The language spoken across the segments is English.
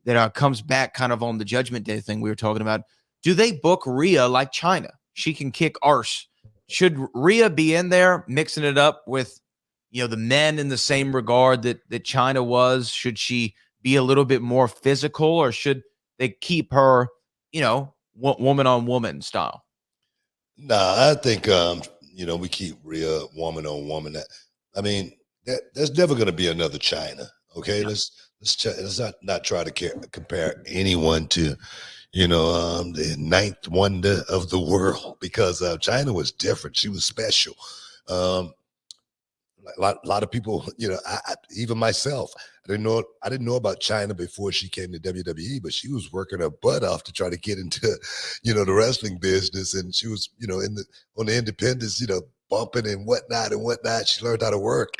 that comes back kind of on the Judgment Day thing we were talking about. Do they book Rhea like Chyna? She can kick arse. Should Rhea be in there mixing it up with, the men in the same regard that Chyna was? Should she be a little bit more physical, or should they keep her, woman on woman style? Nah, I think we keep Rhea woman on woman. I mean, there's never going to be another Chyna. Okay, let's not try to compare anyone to, the ninth wonder of the world, because Chyna was different. She was special. A lot of people, even myself, I didn't know about Chyna before she came to WWE, but she was working her butt off to try to get into, the wrestling business, and she was, on the independents, bumping and whatnot. She learned how to work,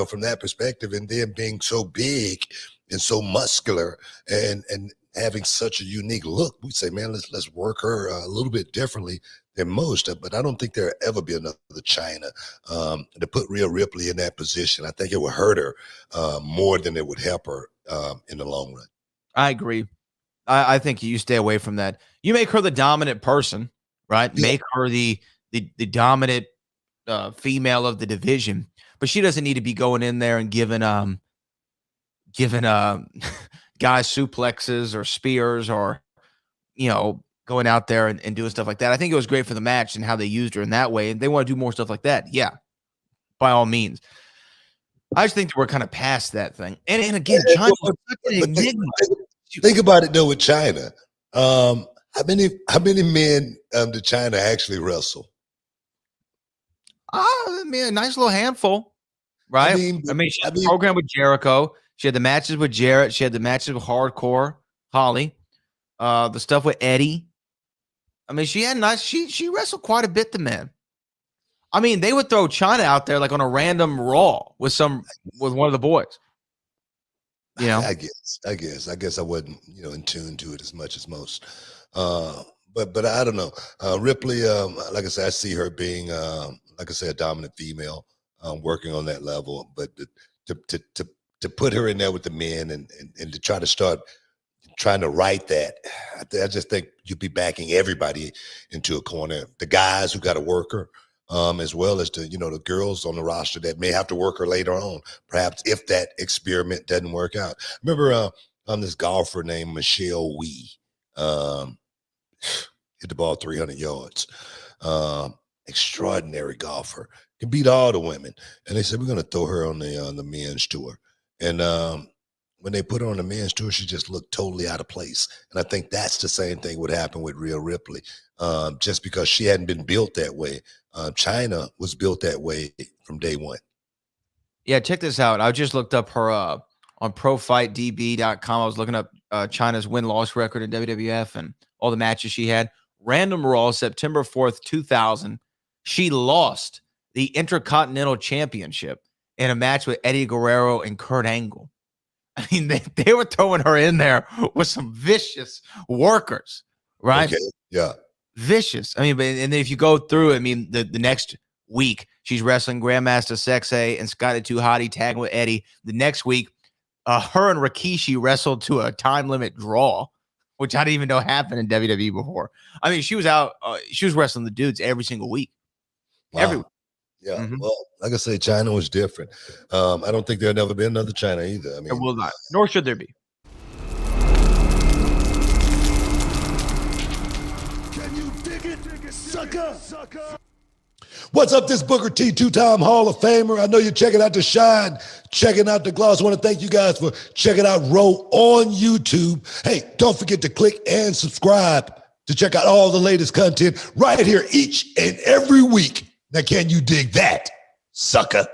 from that perspective, and then being so big and so muscular and having such a unique look, we say, man, let's work her a little bit differently than most. But I don't think there'll ever be another Chyna. To put Rhea Ripley in that position, I think it would hurt her more than it would help her in the long run. I agree. I think you stay away from that. You make her the dominant person, right? Yeah. Make her the dominant female of the division, but she doesn't need to be going in there and giving guys suplexes or spears, or going out there and doing stuff like that. I think it was great for the match and how they used her in that way, and they want to do more stuff like that. Yeah, by all means. I just think that we're kind of past that thing. And again, Chyna, think about it though with Chyna. How many men did Chyna actually wrestle? I mean, a nice little handful, right? I mean, she had the program with Jericho. She had the matches with Jarrett. She had the matches with Hardcore Holly. The stuff with Eddie. I mean, she had nice. She wrestled quite a bit. The man. I mean, they would throw Chyna out there like on a random Raw with one of the boys. I guess I wasn't in tune to it as much as most. But I don't know. Ripley, like I said, I see her being like I said, a dominant female, working on that level. But to put her in there with the men and to try to start trying to write that, I just think you'd be backing everybody into a corner. The guys who got to work her, as well as the girls on the roster that may have to work her later on, perhaps if that experiment doesn't work out. Remember this golfer named Michelle Wee, hit the ball 300 yards. Extraordinary golfer, can beat all the women. And they said, we're going to throw her on the men's tour. And when they put her on the men's tour, she just looked totally out of place. And I think that's the same thing would happen with Rhea Ripley, just because she hadn't been built that way. Chyna was built that way from day one. Yeah, check this out. I just looked up her on ProFightDB.com. I was looking up Chyna's win-loss record in WWF and all the matches she had. Random Raw, September 4th, 2000. She lost the Intercontinental Championship in a match with Eddie Guerrero and Kurt Angle. I mean, they were throwing her in there with some vicious workers, right? Okay. Yeah. Vicious. I mean, and then if you go through, I mean, the next week, she's wrestling Grandmaster Sexay and Scotty 2 Hotty tagging with Eddie. The next week, her and Rikishi wrestled to a time limit draw, which I didn't even know happened in WWE before. I mean, she was out. She was wrestling the dudes every single week. Wow. Every week. Yeah. Mm-hmm. Well, like I say, Chyna was different. I don't think there'll never be another Chyna either. I mean, there will not, nor should there be. Can you dig it, sucker? What's up, this Booker T, two-time Hall of Famer. I know you're checking out The Shine, checking out The Gloss. I want to thank you guys for checking out Row on YouTube. Hey, don't forget to click and subscribe to check out all the latest content right here each and every week. Now, can you dig that, sucker?